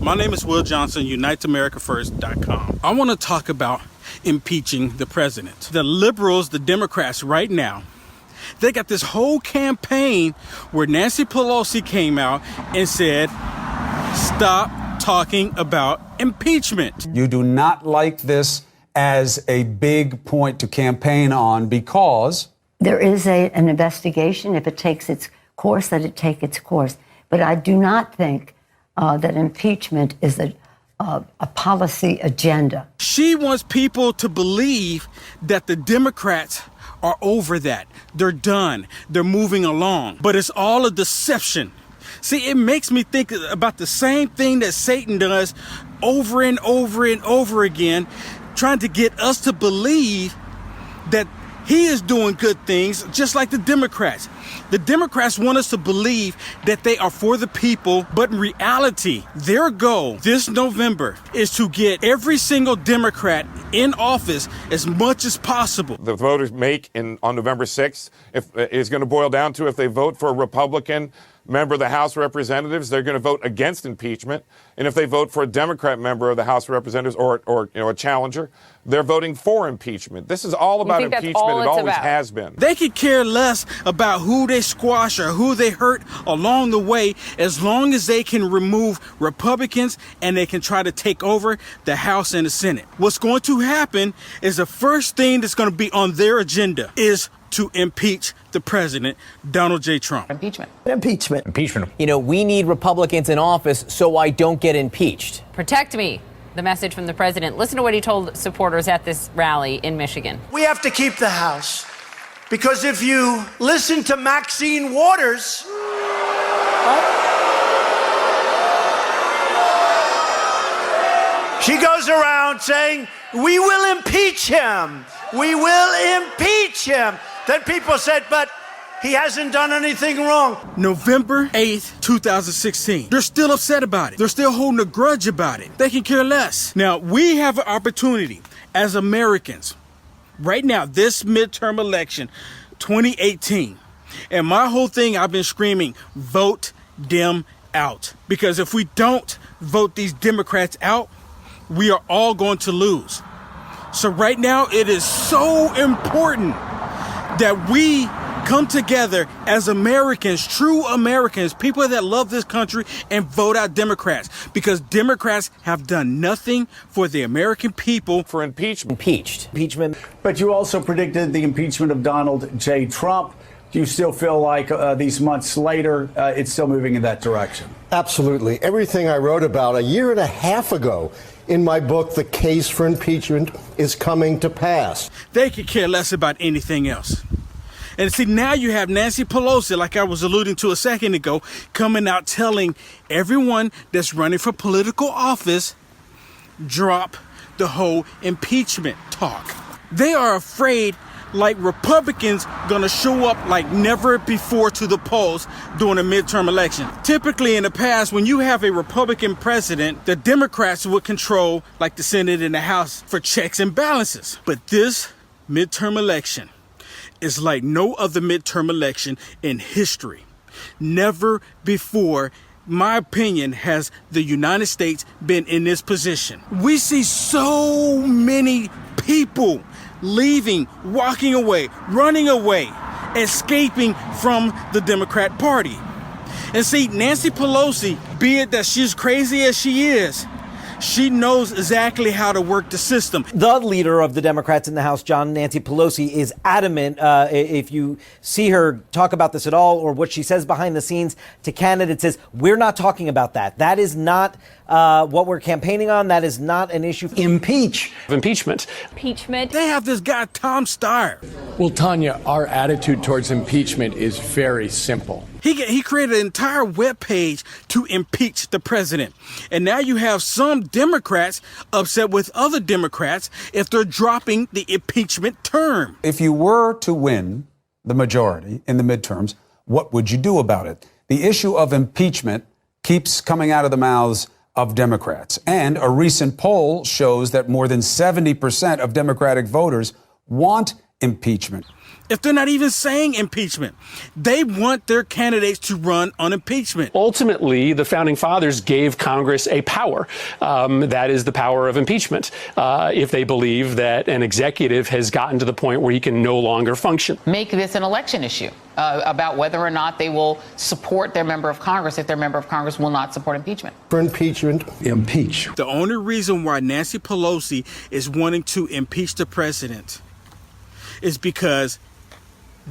My name is Will Johnson, UnitedAmericaFirst.com. I want to talk about impeaching the president. The liberals, the Democrats right now, they got this whole campaign where Nancy Pelosi came out and said, stop talking about impeachment. You do not like this as a big point to campaign on because there is an investigation. If it takes its course, let it take its course. But I do not think that impeachment is a policy agenda. She wants people to believe that the Democrats are over that. They're done. They're moving along. But it's all a deception. See, it makes me think about the same thing that Satan does over and over and over again, trying to get us to believe that he is doing good things, just like the Democrats. The Democrats want us to believe that they are for the people, but in reality, their goal this November is to get every single Democrat in office as much as possible. The voters make on November 6th is going to boil down to if they vote for a Republican member of the House of Representatives, they're going to vote against impeachment. And if they vote for a Democrat member of the House of Representatives or a challenger, they're voting for impeachment. This is all about impeachment. It always has been. They could care less about who they squash or who they hurt along the way, as long as they can remove Republicans and they can try to take over the House and the Senate. What's going to happen is the first thing that's going to be on their agenda is to impeach the president, Donald J. Trump. Impeachment. Impeachment. You know, we need Republicans in office so I don't get impeached. Protect me. The message from the president. Listen to what he told supporters at this rally in Michigan. We have to keep the House because if you listen to Maxine Waters, she goes around saying, we will impeach him. We will impeach him. Then people said, but he hasn't done anything wrong. November 8th, 2016. They're still upset about it. They're still holding a grudge about it. They can care less. Now, we have an opportunity as Americans right now, this midterm election, 2018. And my whole thing, I've been screaming, vote them out. Because if we don't vote these Democrats out, we are all going to lose. So right now, it is so important that we come together as Americans, true Americans, people that love this country, and vote out Democrats. Because Democrats have done nothing for the American people. For impeachment. Impeachment. But you also predicted the impeachment of Donald J. Trump. Do you still feel like these months later, it's still moving in that direction? Absolutely. Everything I wrote about a year and a half ago in my book, The Case for Impeachment, is coming to pass. They could care less about anything else. And see, now you have Nancy Pelosi, like I was alluding to a second ago, coming out telling everyone that's running for political office, drop the whole impeachment talk. They are afraid like Republicans gonna show up like never before to the polls during a midterm election. Typically in the past, when you have a Republican president, the Democrats would control like the Senate and the House for checks and balances. But this midterm election is like no other midterm election in history. Never before, my opinion, has the United States been in this position. We see so many people leaving, walking away, running away, escaping from the Democrat Party. And see, Nancy Pelosi, be it that she's crazy as she is, she knows exactly how to work the system. The leader of the Democrats in the House, Nancy Pelosi, is adamant. If you see her talk about this at all, or what she says behind the scenes to candidates, is we're not talking about that. That is not what we're campaigning on. That is not an issue. Impeachment. Impeachment. They have this guy, Tom Steyer. Well, Tanya, our attitude towards impeachment is very simple. He created an entire webpage to impeach the president. And now you have some Democrats upset with other Democrats if they're dropping the impeachment term. if you were to win the majority in the midterms, what would you do about it? The issue of impeachment keeps coming out of the mouths of Democrats. And a recent poll shows that more than 70% of Democratic voters want impeachment. if they're not even saying impeachment? They want their candidates to run on impeachment. Ultimately, the founding fathers gave Congress a power. That is the power of impeachment. If they believe that an executive has gotten to the point where he can no longer function. Make this an election issue about whether or not they will support their member of Congress if their member of Congress will not support impeachment. For impeachment. Impeach. The only reason why Nancy Pelosi is wanting to impeach the president is because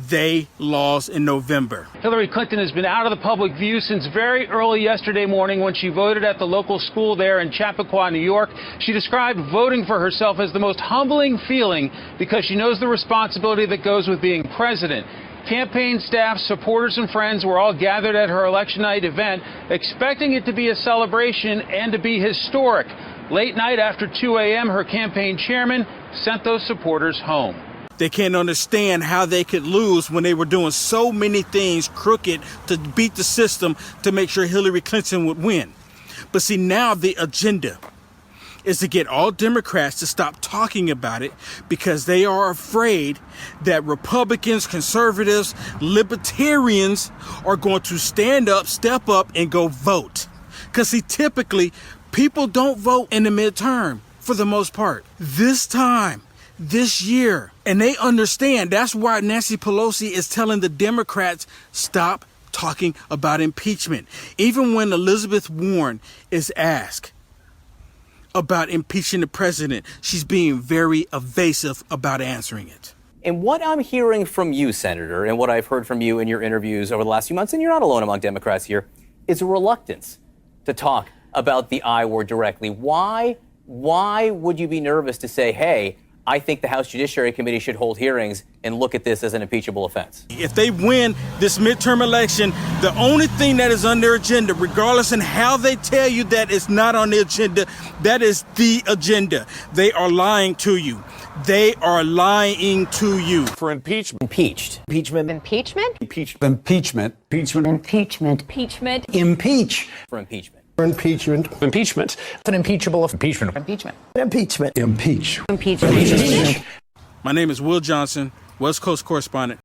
they lost in November. Hillary Clinton has been out of the public view since very early yesterday morning when she voted at the local school there in Chappaqua, New York. She described voting for herself as the most humbling feeling because she knows the responsibility that goes with being president. Campaign staff, supporters, and friends were all gathered at her election night event, expecting it to be a celebration and to be historic. Late night after 2 a.m., her campaign chairman sent those supporters home. They can't understand how they could lose when they were doing so many things crooked to beat the system to make sure Hillary Clinton would win. But see, now the agenda is to get all Democrats to stop talking about it because they are afraid that Republicans, conservatives, libertarians are going to stand up, step up, and go vote. Because see, typically, people don't vote in the midterm for the most part. This time, this year. And they understand. That's why Nancy Pelosi is telling the Democrats, stop talking about impeachment. Even when Elizabeth Warren is asked about impeaching the president, she's being very evasive about answering it. And what I'm hearing from you, Senator, and what I've heard from you in your interviews over the last few months, and you're not alone among Democrats here, is a reluctance to talk about the I word directly. Why would you be nervous to say, hey, I think the House Judiciary Committee should hold hearings and look at this as an impeachable offense? If they win this midterm election, the only thing that is on their agenda, regardless of how they tell you that it's not on the agenda, that is the agenda. They are lying to you. They are lying to you. For impeachment. Impeached. Impeachment. Impeachment? Impeachment. Impeachment. Impeachment. Impeach. For impeachment. For impeachment. Impeachment. An impeachable Impeachment. Impeach. Impeachment. My name is Will Johnson, West Coast correspondent.